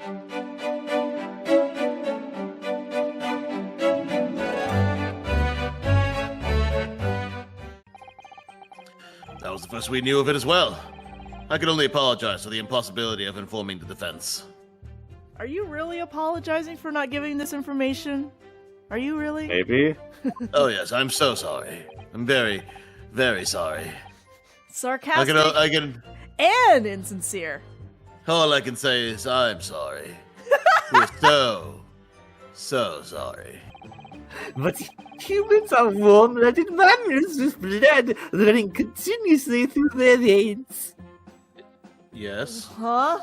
That was the first we knew of it as well. I can only apologize for the impossibility of informing the defense. Are you really apologizing for not giving this information? Are you really? Maybe. Oh yes, I'm so sorry. I'm very, very sorry. Sarcastic I can. and insincere. All I can say is I'm sorry. We're so sorry. But humans are warm-blooded mammals with blood running continuously through their veins. Yes. Huh?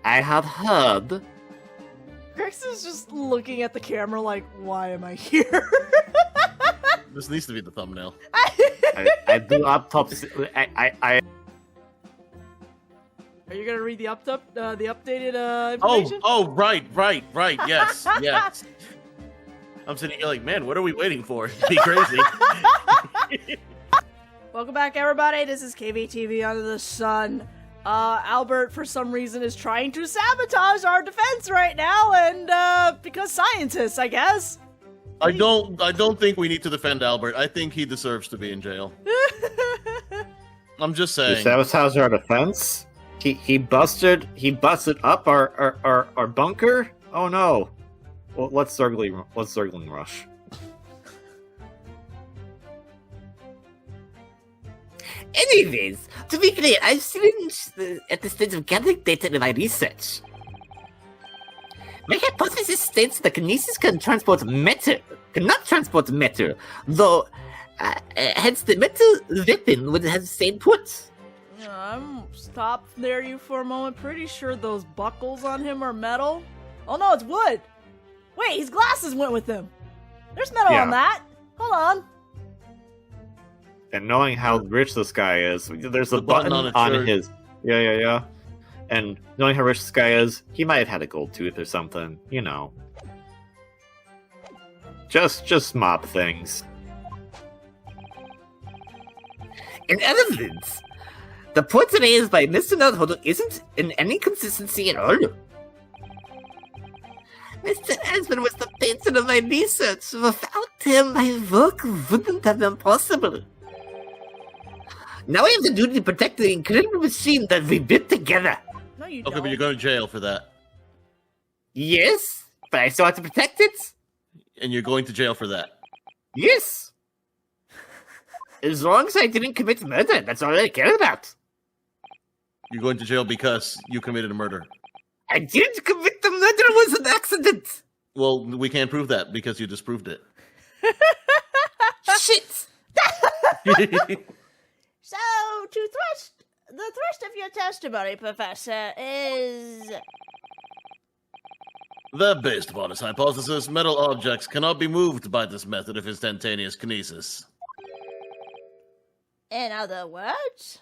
I have heard. Rex is just looking at the camera like, why am I here? This needs to be the thumbnail. I do laptops. Are you gonna read the updated information? Oh, right, yes, yes. I'm sitting here like, man, what are we waiting for? It'd be crazy. Welcome back, everybody. This is KBTV Under the Sun. Albert, for some reason, is trying to sabotage our defense right now, and because scientists, I guess. I don't think we need to defend Albert. I think he deserves to be in jail. I'm just You saying. sabotage our defense? He busted up our bunker? Oh no. Well, let's Zergling rush. Anyways, to be clear, I've seen at the stage of gathering data in my research. My hypothesis states that kinesis cannot transport matter, though, hence the metal weapon would have stayed put. Stop there you for a moment. Pretty sure those buckles on him are metal. Oh no, it's wood. Wait, his glasses went with him. There's metal on that. Hold on. And knowing how rich this guy is, there's a The button button on his. Yeah. And knowing how rich this guy is, he might have had a gold tooth or something. You know. Just mob things. In other words, the point raised by Mr. Nordhodo isn't in any consistency at all. Mr. Esmond was the patron of my research. Without him, my work wouldn't have been possible. Now I have the duty to protect the incredible machine that we built together. No, you Okay, don't. but you're going to jail for that. Yes, but I still have to protect it. And you're going to jail for that. Yes. As long as I didn't commit murder, that's all I care about. You're going to jail because you committed a murder. I didn't commit the murder, it was an accident. Well, we can't prove that because you disproved it. Shit. So, the thrust of your testimony, Professor, is... That, based upon his hypothesis, metal objects cannot be moved by this method of instantaneous kinesis. In other words?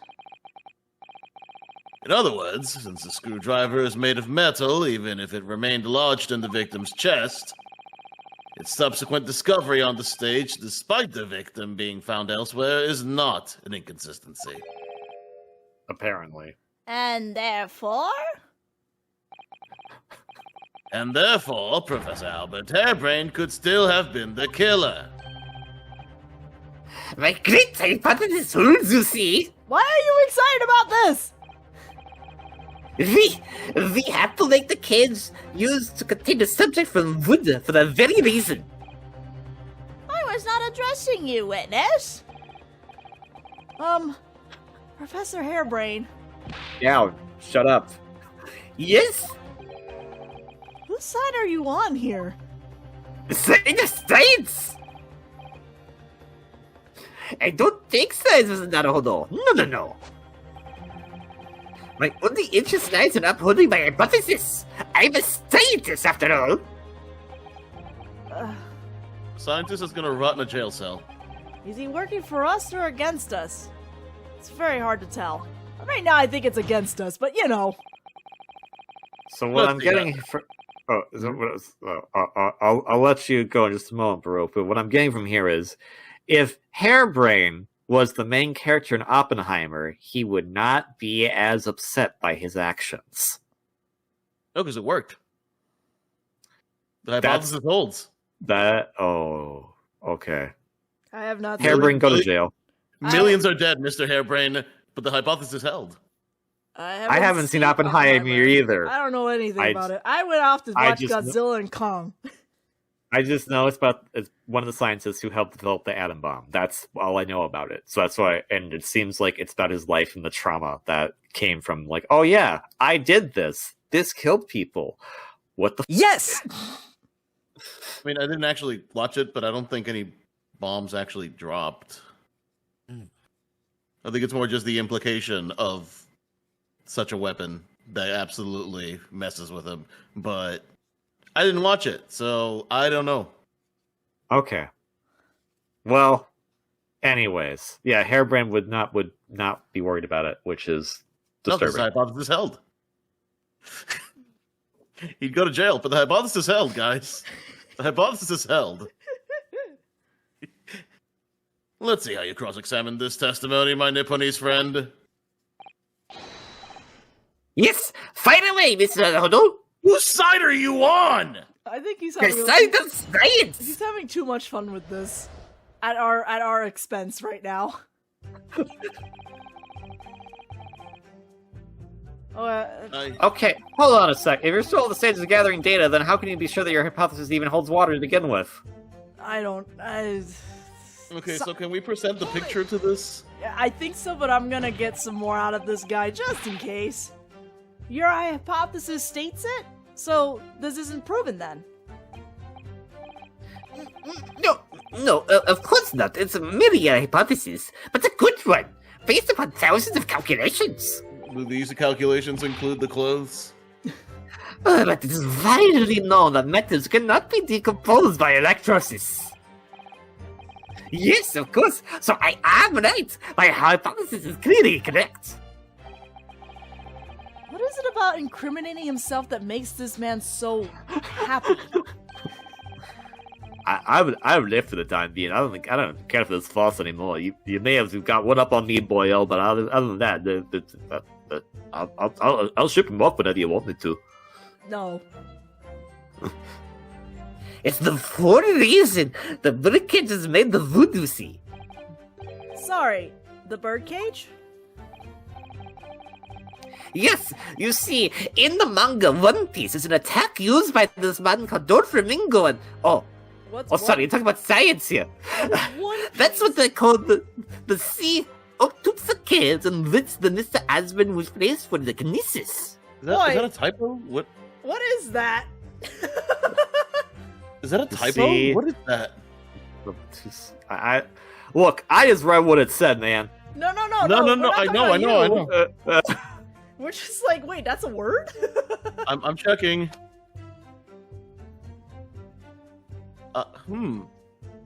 In other words, since the screwdriver is made of metal, even if it remained lodged in the victim's chest, its subsequent discovery on the stage, despite the victim being found elsewhere, is not an inconsistency. Apparently. And therefore? And therefore, Professor Albert Harebrain could still have been the killer. My great hypothesis holds, you see. Why are you excited about this? We have to make the cage used to contain the subject from wood for that very reason. I was not addressing you, witness. Professor Harebrain, Yeah, shut up. Yes? whose side are you on here? Side of science! I don't take sides with Naruhodo. No. My only interest lies in upholding my hypothesis. I'm a scientist, after all. Scientist is gonna rot in a jail cell. Is he working for us or against us? It's very hard to tell. Right now, I think it's against us, but you know. So what Let's I'm see getting for is that what it's, I'll let you go in just a moment, Baroque. But what I'm getting from here is, if Harebrain was the main character in Oppenheimer, he would not be as upset by his actions. No, because it worked. The hypothesis holds. Okay. I have not. Hairbrain, go to jail. Millions are dead, Mr. Hairbrain, but the hypothesis held. I haven't seen Oppenheimer either. I don't know anything about it. I went off to watch Godzilla and Kong. I just know it's one of the scientists who helped develop the atom bomb. That's all I know about it. So that's why, and it seems like it's about his life and the trauma that came from, like, oh yeah, I did this. This killed people. What the? Yes. I mean, I didn't actually watch it, but I don't think any bombs actually dropped. I think it's more just the implication of such a weapon that absolutely messes with him. But I didn't watch it, so I don't know. Okay. Well, anyways, yeah, Hairbrain would not be worried about it, which is disturbing. No, the hypothesis held. He'd go to jail, but the hypothesis held, guys. The hypothesis held. Let's see how you cross-examine this testimony, my Nipponese friend. Yes, fire away, Mr. Hodo. Whose side are you on? I think he's The having side of science. he's having too much fun with this at our expense right now. Okay, hold on a sec. If you're still at the stage of gathering data, then how can you be sure that your hypothesis even holds water to begin with? Okay, so can we present the picture to this? I think so, but I'm gonna get some more out of this guy just in case. Your hypothesis states it? So this isn't proven then? No, of course not. It's merely a hypothesis, but a good one, based upon thousands of calculations. Do these calculations include the clothes? But it is widely known that metals cannot be decomposed by electrolysis. Yes, of course. So I am right. My hypothesis is clearly correct. What is it about incriminating himself that makes this man so happy? I would live for the time being. I don't care if it's false anymore. You may have got one up on me, Boyle, but other than that, I'll ship him off whenever you want me to. No. It's the for reason the birdcage is made the voodoo sea. Sorry, the birdcage? Yes, you see, in the manga One Piece is an attack used by this man called Doflamingo and sorry, you're talking about science here. That's what they call the sea Oktutsuke, in which the Mr. Aspen was placed for the kinesis. Is that a typo? What is that? Is that a typo? What is that? Look, I just read what it said, man. No. I know. We're just like, wait, that's a word? I'm checking.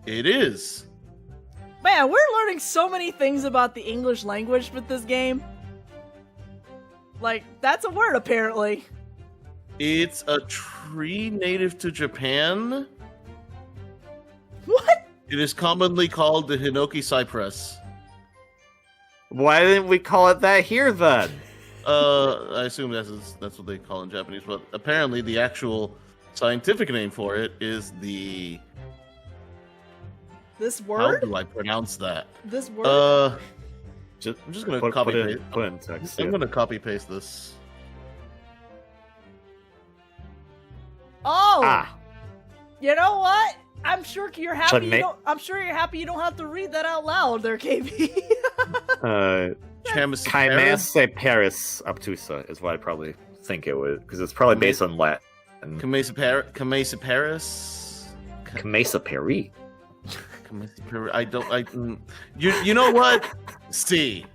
It is. Man, we're learning so many things about the English language with this game. Like, that's a word, apparently. It's a tree native to Japan. What? It is commonly called the Hinoki cypress. Why didn't we call it that here, then? I assume that's what they call it in Japanese, but apparently the actual scientific name for it is the... This word? How do I pronounce that? This word? I'm just gonna copy paste. Put in text. I'm gonna copy paste this. Oh! You know what? I'm sure you're happy. I'm sure you're happy you don't have to read that out loud, there, KB. Chimese Paris obtusa is what I probably think it would, because it's probably based on Latin. Camesa Paris. Camesa Paris. You know what? C.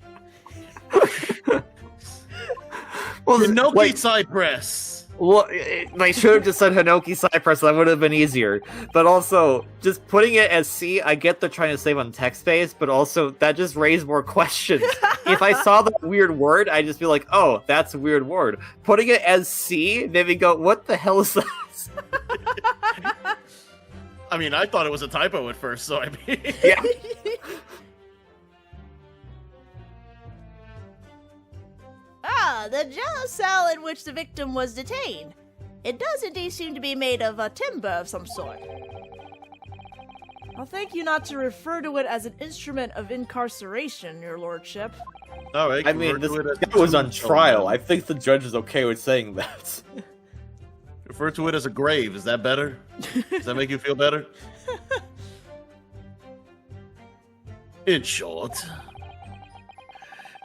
Hinoki cypress. Well, I should have just said Hinoki cypress. That would have been easier. But also, just putting it as C, I get they're trying to save on text space, but also that just raised more questions. If I saw that weird word, I'd just be like, "Oh, that's a weird word." Putting it as C, maybe go, "What the hell is that?" I mean, I thought it was a typo at first, so I mean... Yeah. the jail cell in which the victim was detained. It does indeed seem to be made of a timber of some sort. I'll thank you not to refer to it as an instrument of incarceration, your lordship. All right. I mean, this guy was on trial. I think the judge is okay with saying that. Refer to it as a grave. Is that better? Does that make you feel better? In short,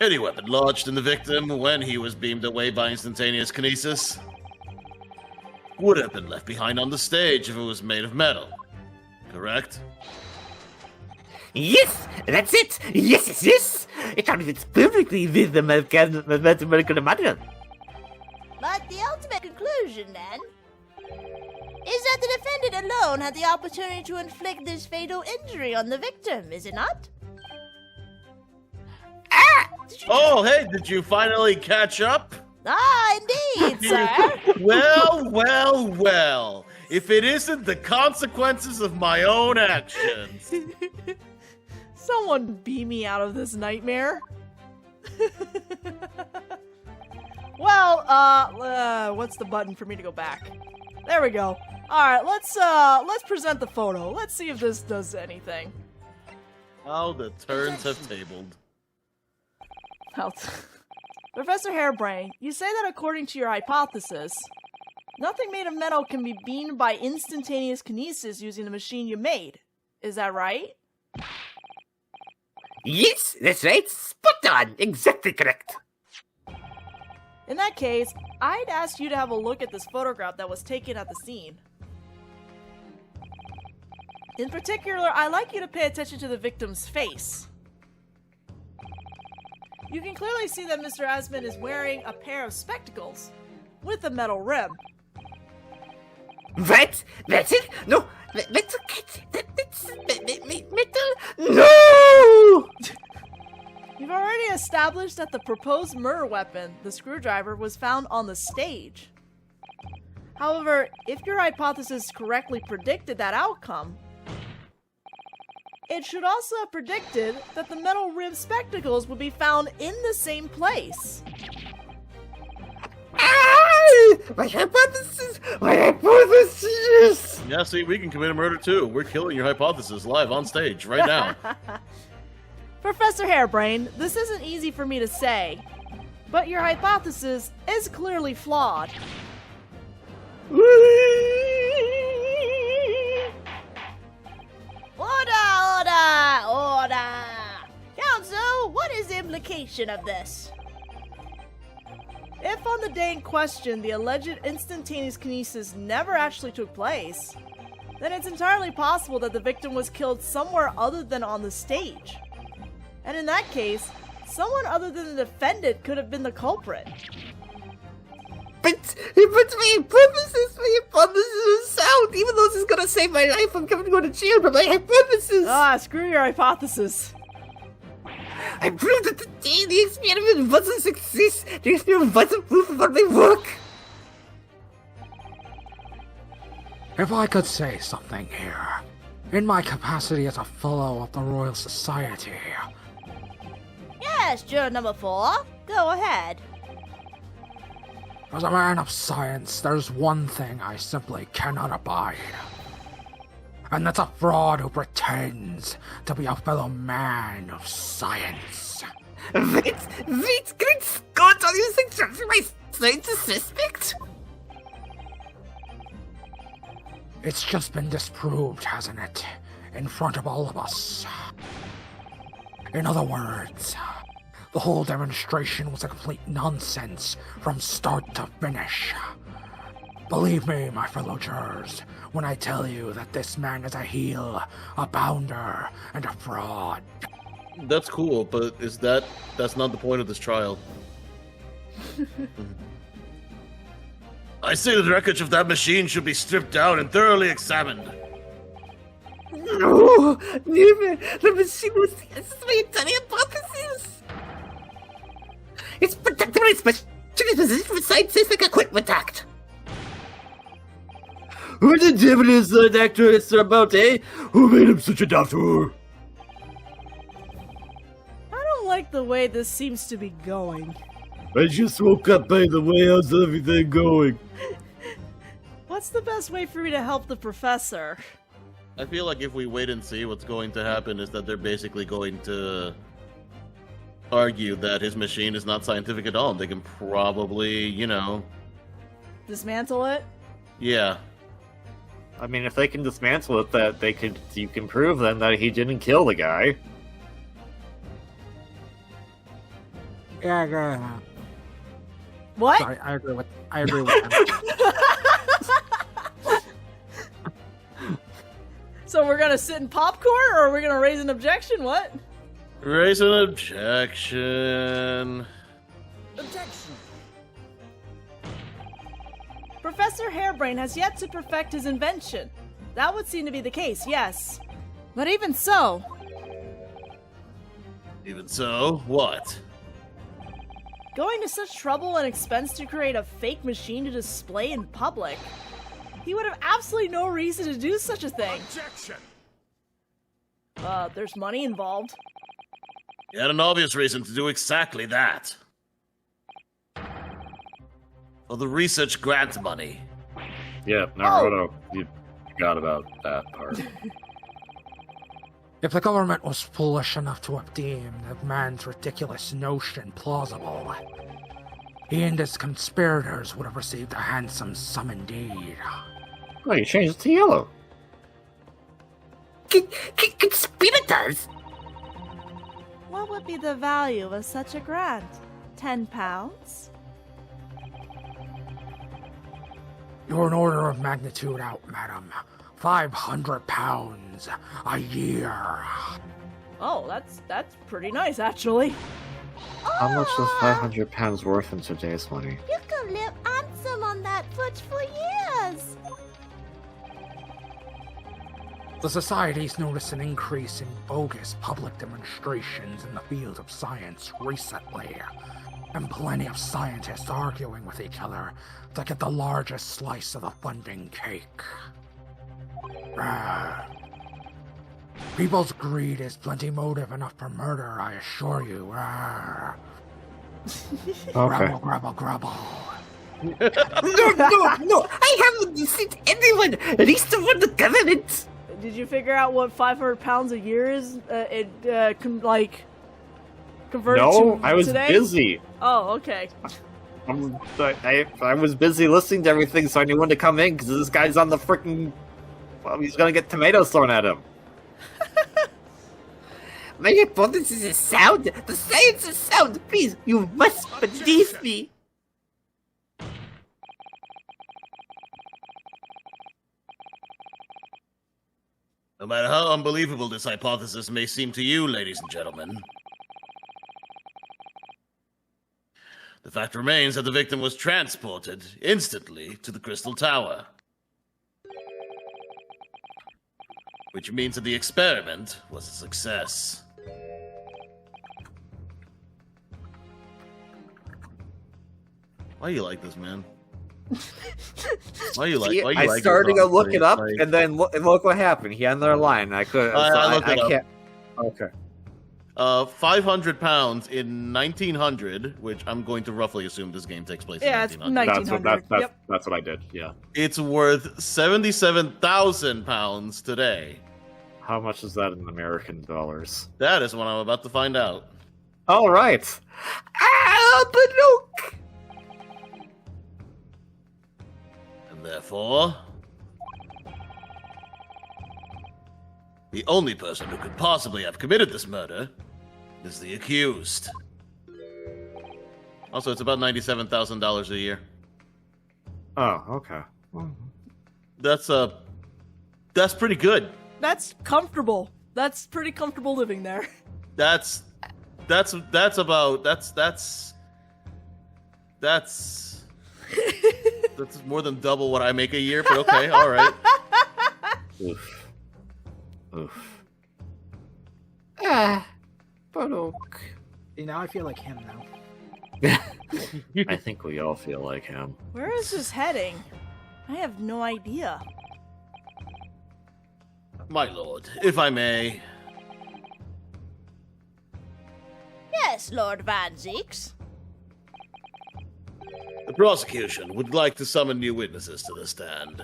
any weapon lodged in the victim when he was beamed away by instantaneous kinesis would have been left behind on the stage if it was made of metal. Correct? Yes, that's it. Yes. It kind of fits perfectly with the mathematical material. But the ultimate conclusion, then, is that the defendant alone had the opportunity to inflict this fatal injury on the victim, is it not? Oh, hey, did you finally catch up? Ah, indeed, sir. Well. If it isn't the consequences of my own actions. Someone beam me out of this nightmare. Well, what's the button for me to go back? There we go. Alright, let's present the photo. Let's see if this does anything. Oh, the turns have tabled. Professor Hairbrain, you say that according to your hypothesis, nothing made of metal can be beamed by instantaneous kinesis using the machine you made. Is that right? Yes, that's right. Spot on. Exactly correct. In that case, I'd ask you to have a look at this photograph that was taken at the scene. In particular, I'd like you to pay attention to the victim's face. You can clearly see that Mr. Asman is wearing a pair of spectacles with a metal rim. What? That's it? No, that's metal. No! You've already established that the proposed murder weapon, the screwdriver, was found on the stage. However, if your hypothesis correctly predicted that outcome, it should also have predicted that the metal rimmed spectacles would be found in the same place. My hypothesis! My hypothesis! Yeah, see, we can commit a murder too. We're killing your hypothesis live on stage right now. Professor Hairbrain, this isn't easy for me to say, but your hypothesis is clearly flawed. Order! Counsel, what is the implication of this? If on the day in question the alleged instantaneous kinesis never actually took place, then it's entirely possible that the victim was killed somewhere other than on the stage. And in that case, someone other than the defendant could have been the culprit. But my hypothesis is sound. Even though this is gonna save my life, I'm going to go to jail, but my hypothesis... Ah, screw your hypothesis. I proved that the experiment wasn't a success. The experiment wasn't proof of my work. If I could say something here, in my capacity as a fellow of the Royal Society... Yes, juror number 4. Go ahead. As a man of science, there's one thing I simply cannot abide. And that's a fraud who pretends to be a fellow man of science. Wait, great Scott, are you suggesting my science is suspect? It's just been disproved, hasn't it? In front of all of us. In other words, the whole demonstration was a complete nonsense from start to finish. Believe me, my fellow jurors, when I tell you that this man is a heel, a bounder, and a fraud. That's cool, but that's not the point of this trial. I say the wreckage of that machine should be stripped down and thoroughly examined. No, never. The machine was my entire hypothesis. It's protected by special position for Scientific Equipment Act. Who the devil is that actress about, eh? Who made him such a doctor? I don't like the way this seems to be going. I just woke up, by the way. How's everything going? What's the best way for me to help the professor? I feel like if we wait and see, what's going to happen is that they're basically going to argue that his machine is not scientific at all. They can probably, Dismantle it? Yeah. I mean, if they can dismantle it, you can prove then that he didn't kill the guy. Yeah. What? Sorry, I agree with him. So we're gonna sit in popcorn, or are we gonna raise an objection? What? Raise an objection. Objection. Professor Hairbrain has yet to perfect his invention. That would seem to be the case, yes. But even so... Even so, what? Going to such trouble and expense to create a fake machine to display in public. He would have absolutely no reason to do such a thing. Objection! There's money involved. He had an obvious reason to do exactly that. For the research grant money. Yeah, Naruto, you forgot about that part. If the government was foolish enough to have deemed the man's ridiculous notion plausible, he and his conspirators would have received a handsome sum indeed. Oh, you changed it to yellow. Conspirators? What would be the value of such a grant? 10 pounds? You're an order of magnitude out, madam. 500 pounds a year. Oh, that's pretty nice, actually. How much is 500 pounds worth in today's money? You can live handsome on that foot for years. The Society's noticed an increase in bogus public demonstrations in the field of science recently, and plenty of scientists arguing with each other to get the largest slice of the funding cake. People's greed is plenty motive enough for murder, I assure you. Okay. Grubble, grubble, grubble. No! I haven't deceived anyone! At least the one the government! Did you figure out what 500 pounds a year is? Converted No, to I was today? busy. Oh, okay. I was busy listening to everything, so I knew when to come in, because this guy's on the freaking... Well, he's gonna get tomatoes thrown at him. My hypothesis is sound! The science is sound! Please, you must believe me! No matter how unbelievable this hypothesis may seem to you, ladies and gentlemen, the fact remains that the victim was transported instantly to the Crystal Tower. Which means that the experiment was a success. Why you like this, man? Why you like? See, Why you I like started this, to look honestly? it up, Like- and then look what happened. He had another line. I couldn't. I looked it up. Can't. Okay. 500 pounds in 1900, which I'm going to roughly assume this game takes place Yeah, in it's 1900. 1900. That's what I did. Yeah. It's worth 77,000 pounds today. How much is that in American dollars? That is what I'm about to find out. All right. Ah, but look! And therefore, the only person who could possibly have committed this murder is the accused. Also, it's about $97,000 a year. Oh, okay. That's pretty good. That's comfortable. That's pretty comfortable living there. That's more than double what I make a year, but okay, all right. Oof. Oof. Ah, but look. Now I feel like him now. I think we all feel like him. Where is this heading? I have no idea. My lord, if I may. Yes, Lord Van Zeeks. prosecution would like to summon new witnesses to the stand.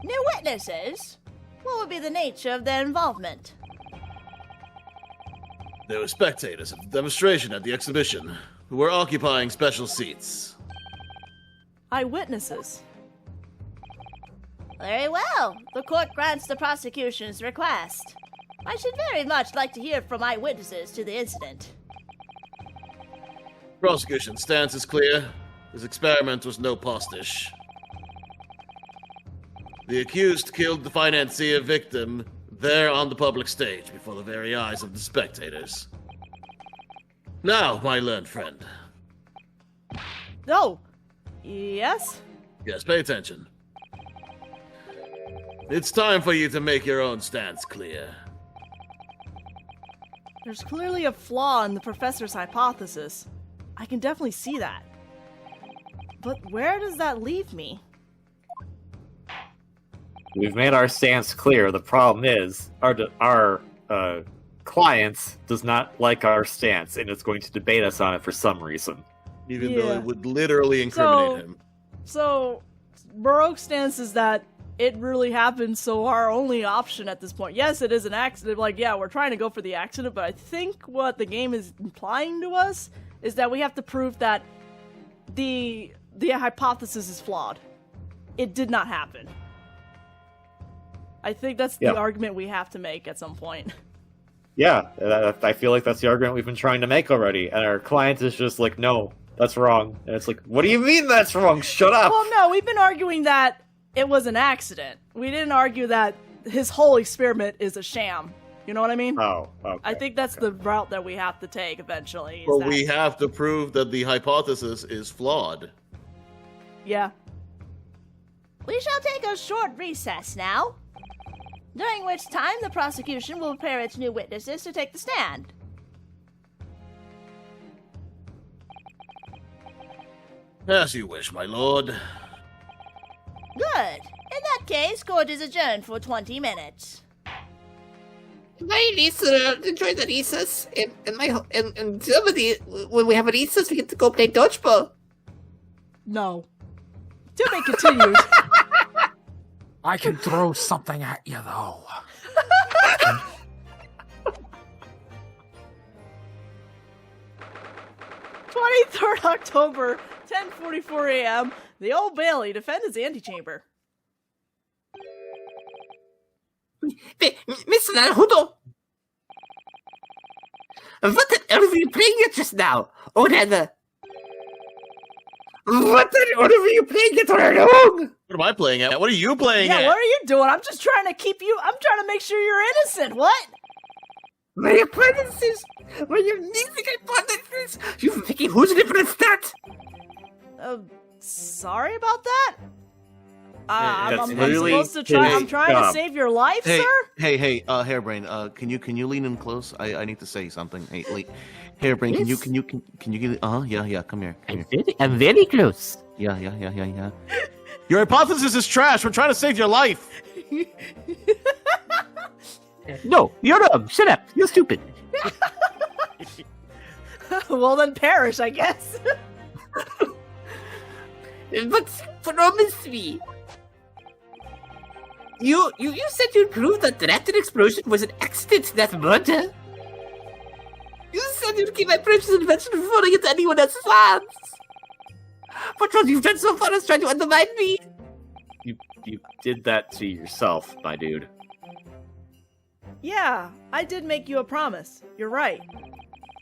New witnesses? What would be the nature of their involvement? There were spectators of the demonstration at the exhibition who were occupying special seats. Eyewitnesses. Very well. The court grants the prosecution's request. I should very much like to hear from eyewitnesses to the incident. Prosecution's stance is clear. This experiment was no pastiche. The accused killed the financier victim there on the public stage before the very eyes of the spectators. Now, my learned friend. Oh, yes? Yes, pay attention. It's time for you to make your own stance clear. There's clearly a flaw in the professor's hypothesis. I can definitely see that. But where does that leave me? We've made our stance clear. The problem is, our client does not like our stance, and is going to debate us on it for some reason. Even though it would literally incriminate him. So, Baroque's stance is that it really happened, so our only option at this point, yes, it is an accident, like, yeah, we're trying to go for the accident, but I think what the game is implying to us is that we have to prove that the hypothesis is flawed. It did not happen. I think that's the argument we have to make at some point. Yeah, I feel like that's the argument we've been trying to make already, and our client is just like, no, that's wrong. And it's like, what do you mean that's wrong? Shut up! Well, no, we've been arguing that it was an accident. We didn't argue that his whole experiment is a sham. You know what I mean? Oh, okay. I think that's the route that we have to take eventually. But we have to prove that the hypothesis is flawed. Yeah. We shall take a short recess now, during which time the prosecution will prepare its new witnesses to take the stand. As you wish, my lord. Good. In that case, court is adjourned for 20 minutes. My Lisa enjoy the recess, and somebody, when we have a recess, we get to go play dodgeball. No. To be continued. I can throw something at you, though. 23rd October, 10:44 a.m. The Old Bailey defend his antechamber. Mr. Naruto! What the hell were you playing at just now? Oh, rather... What were you playing at all along? What am I playing at? What are you playing at? Yeah, what are you doing? I'm just trying to keep you... I'm trying to make sure you're innocent. What? My hypothesis! My unique hypothesis! You're making who's different that? Sorry about that? I'm literally supposed to try... I'm his trying job. to save your life, Hey, sir? hey, Hairbrain, can you lean in close? I need to say something. Hey, Hairbrain, Yes? can you get yeah, come here. I'm very close. Yeah. Your hypothesis is trash. We're trying to save your life. No, you're dumb. Shut up. You're stupid. Well, then perish, I guess. But promise me. You said you'd prove that the raptor explosion was an accident, not murder. You said you'd keep my precious invention from falling into anyone else's hands. But what you've done so far is try to undermine me. You did that to yourself, my dude. Yeah, I did make you a promise. You're right.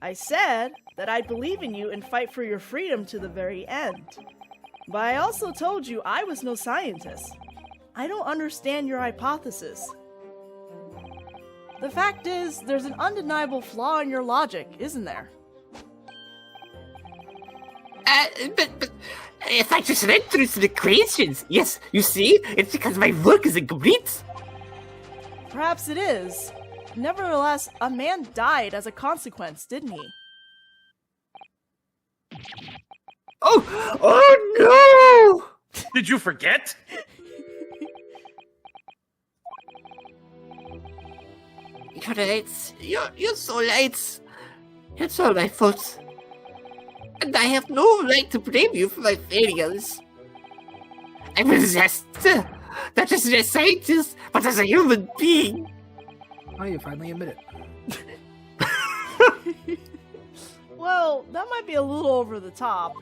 I said that I'd believe in you and fight for your freedom to the very end. But I also told you I was no scientist. I don't understand your hypothesis. The fact is, there's an undeniable flaw in your logic, isn't there? But if I just read through some equations, yes, you see, it's because my work is incomplete. Perhaps it is. Nevertheless, a man died as a consequence, didn't he? Oh no! Did you forget? You're right. You're so right. It's all my fault. and I have no right to blame you for my failures. I'm a disaster, not just as a scientist, but as a human being. Oh, you finally admit it. Well, that might be a little over the top.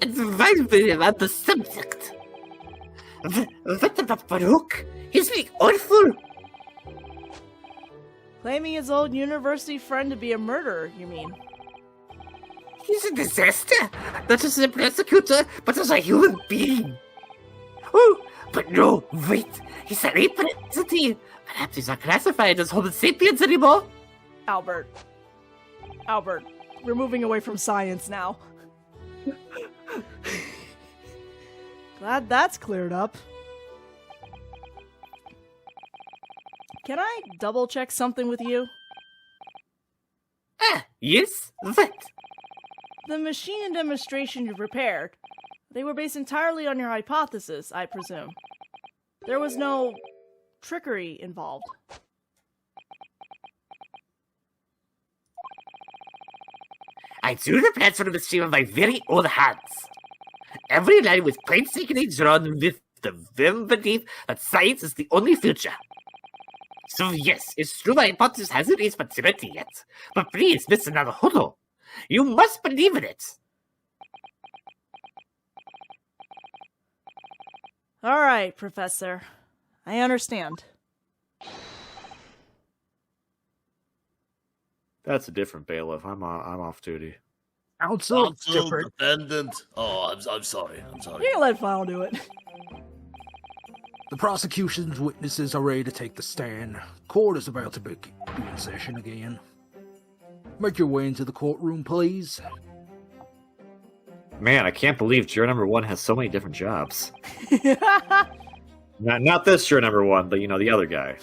And while we're on the subject, what about Baruch? He's being awful. Claiming his old university friend to be a murderer, you mean? He's a disaster, not just as a prosecutor, but as a human being. Oh, but no, wait, he's an ape entity. Perhaps he's not classified as Homo sapiens anymore. Albert, we're moving away from science now. Glad that's cleared up. Can I double check something with you? Ah, yes? What? The machine and demonstration you prepared, they were based entirely on your hypothesis, I presume. There was no trickery involved. I drew the plans for the machine with my very own hands. Every line was painstakingly drawn with the firm belief that science is the only future. So yes, it's true my hypothesis hasn't reached maturity yet, but please, Mr. Naruhodo, you must believe in it. All right, Professor. I understand. That's a different bailiff. I'm off duty. Counsel, Defendant. Oh, I'm sorry. You can let File do it. the prosecution's witnesses are ready to take the stand. Court is about to be in session again. Make your way into the courtroom, please. Man, I can't believe juror number 1 has so many different jobs. Not this juror number 1, but the other guy.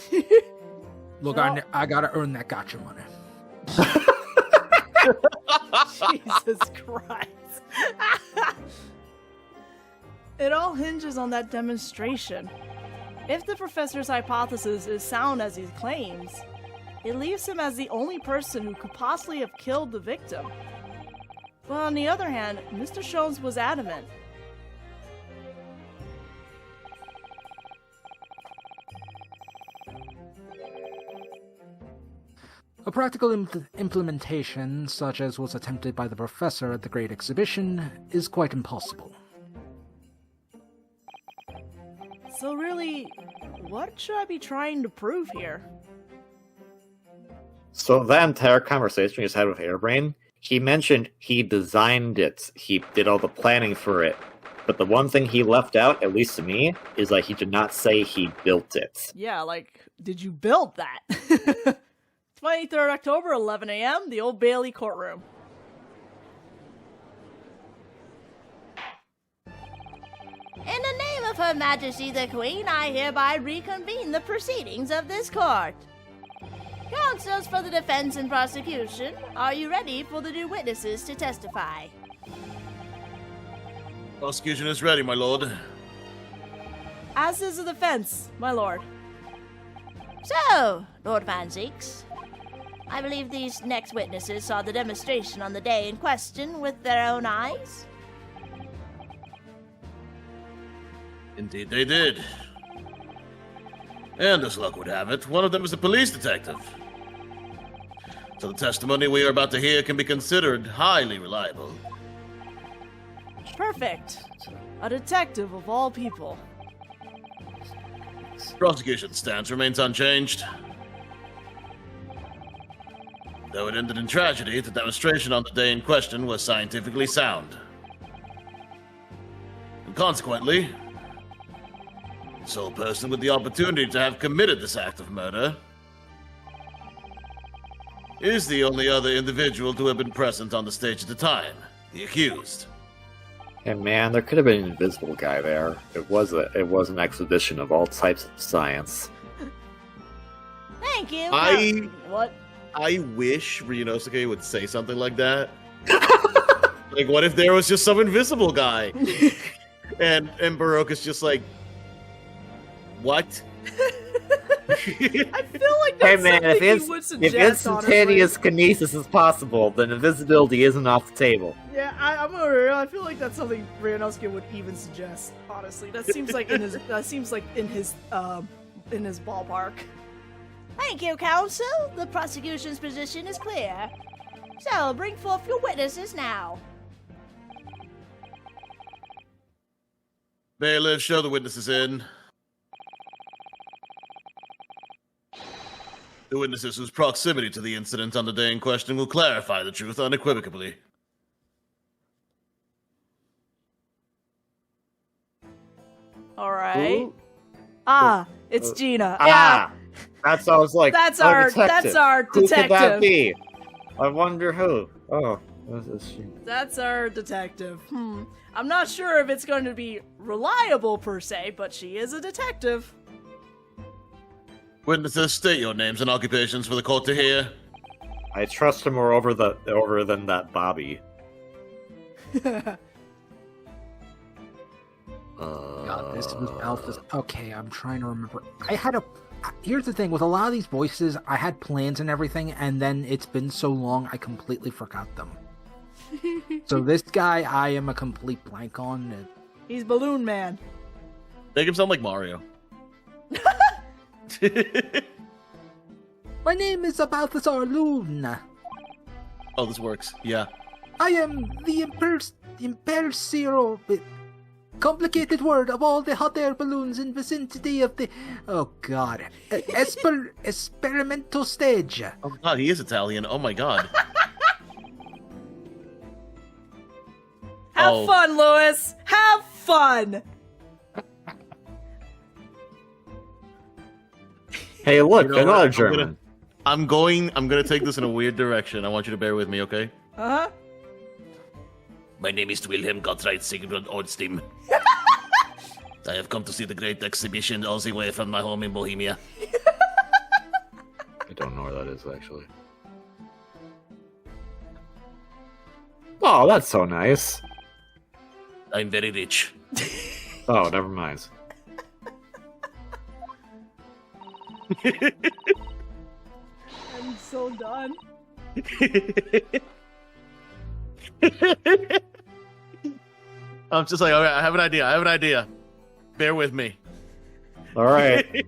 Look, I gotta earn that gotcha money. Jesus Christ. It all hinges on that demonstration. If the professor's hypothesis is sound as he claims, it leaves him as the only person who could possibly have killed the victim. But on the other hand, Mr. Shones was adamant. A practical implementation, such as was attempted by the professor at the Great Exhibition, is quite impossible. So really, what should I be trying to prove here? So that entire conversation we just had with Airbrain, he mentioned he designed it. He did all the planning for it. But the one thing he left out, at least to me, is he did not say he built it. Yeah, did you build that? 23rd October, 11 a.m., the Old Bailey courtroom. In the name of Her Majesty the Queen, I hereby reconvene the proceedings of this court. Counsels for the defense and prosecution, are you ready for the new witnesses to testify? Prosecution is ready, my lord. As is the defense, my lord. So, Lord Manzeeks, I believe these next witnesses saw the demonstration on the day in question with their own eyes? Indeed they did. And as luck would have it, one of them is a police detective. So the testimony we are about to hear can be considered highly reliable. Perfect. A detective of all people. Prosecution's stance remains unchanged. Though it ended in tragedy, the demonstration on the day in question was scientifically sound. And consequently, the sole person with the opportunity to have committed this act of murder is the only other individual to have been present on the stage at the time, the accused. And man, there could have been an invisible guy there. It was an exhibition of all types of science. Thank you. What? I wish Ryunosuke would say something like that. What if there was just some invisible guy? and Baroque is just like, what? I feel like Hey that's man, something if he would suggest, instantaneous kinesis is possible, then invisibility isn't off the table. honestly. Yeah, I'm over. I feel like that's something Ryunosuke would even suggest. Honestly, that seems like in his ballpark. Thank you, counsel. The prosecution's position is clear. So, bring forth your witnesses now. Bailiff, show the witnesses in. The witnesses whose proximity to the incident on the day in question will clarify the truth unequivocally. All right. Who? It's Gina. Ah! That's what I was like. That's oh, our detective. detective. Who could that be? I wonder who. Oh, is she? That's our detective. I'm not sure if it's going to be reliable per se, but she is a detective. Witnesses, state your names and occupations for the court to hear. I trust him more over than that Bobby. God, this was Alpha's. Okay, I'm trying to remember. Here's the thing with a lot of these voices, I had plans and everything, and then it's been so long, I completely forgot them. So this guy, I am a complete blank on. He's Balloon Man. Make him sound like Mario. My name is Balthazar Loon. Oh, this works. Yeah. I am the impersero. Complicated word of all the hot air balloons in vicinity of the... Oh, God. Experimental stage. Oh, God, he is Italian. Oh, my God. Have fun, Lewis. Have fun. Hey, look, You know they're not what? a German. I'm gonna take this in a weird direction. I want you to bear with me, okay? Uh-huh. My name is Wilhelm Gottfried Sigmund Ordstim. I have come to see the great exhibition all the way from my home in Bohemia. I don't know where that is, actually. Oh, that's so nice. I'm very rich. Oh, never mind. I'm so done. I'm just like, all right, I have an idea. Bear with me. Alright.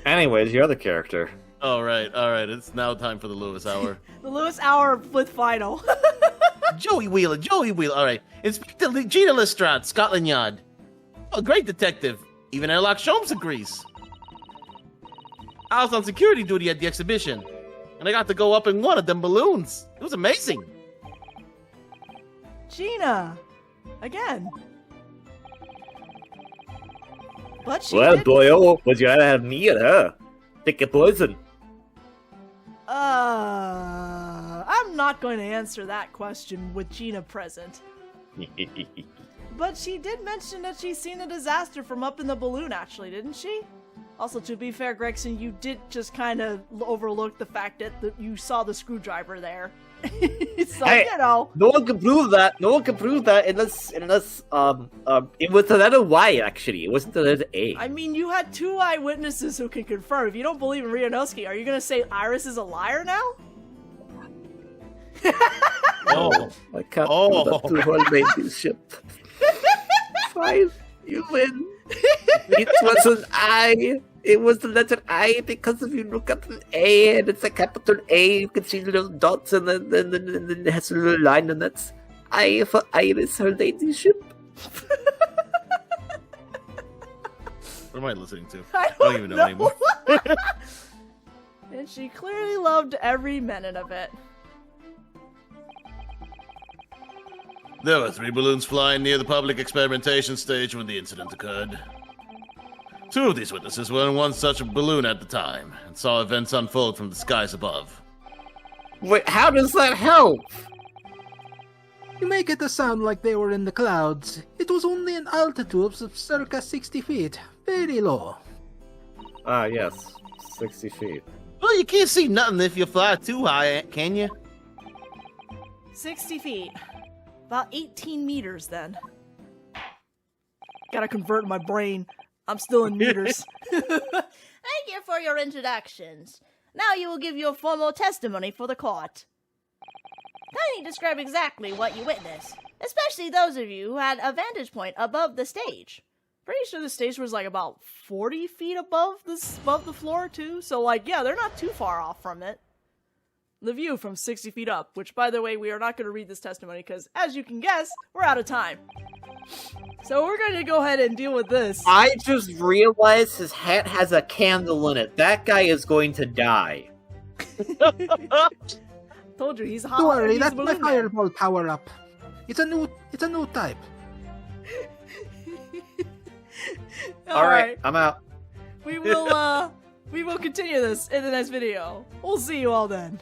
Anyways, your other character. All right. It's now time for the Lewis Hour. The Lewis Hour with Final. Joey Wheeler. All right. Inspector Gina Lestrade, Scotland Yard. A great detective. Even Airlock Sholmes agrees. I was on security duty at the exhibition, and I got to go up in one of them balloons. It was amazing. Gina. Again. But she Well, did... boyo, would you rather have me or her? Pick a poison. I'm not going to answer that question with Gina present. But she did mention that she's seen a disaster from up in the balloon, actually, didn't she? Also, to be fair, Gregson, you did just kind of overlook the fact that you saw the screwdriver there. So, Hey, you know. No one can prove that. No one can prove that unless it was the letter Y, actually. It wasn't the letter A. I mean, you had 2 eyewitnesses who can confirm. If you don't believe in Ryunosuke, are you going to say Iris is a liar now? Oh. I can't Oh. do that to her ladyship. Fine, you win. It was an I. It was the letter I because if you look at an A and it's a capital A, you can see little dots and then it has a little line, and that's I for Iris, her ladyship. What am I listening to? I don't even know anymore. And she clearly loved every minute of it. There were 3 balloons flying near the public experimentation stage when the incident occurred. 2 of these witnesses were in one such a balloon at the time and saw events unfold from the skies above. Wait, how does that help? You make it sound like they were in the clouds. It was only an altitude of circa 60 feet. Very low. Ah, yes. 60 feet. Well, you can't see nothing if you fly too high, can you? 60 feet. About 18 meters, then. Gotta convert my brain. I'm still in meters. Thank you for your introductions. Now you will give your formal testimony for the court. Kindly describe exactly what you witnessed, especially those of you who had a vantage point above the stage. Pretty sure the stage was like about 40 feet above the floor too, so like, yeah, they're not too far off from it. The view from 60 feet up, which by the way, we are not going to read this testimony because, as you can guess, we're out of time. So we're going to go ahead and deal with this. I just realized his hat has a candle in it. That guy is going to die. Told you, he's hot. Don't worry, he's that's my Balloon Man. fireball power up. It's a new type. All right, I'm out. We will continue this in the next video. We'll see you all then.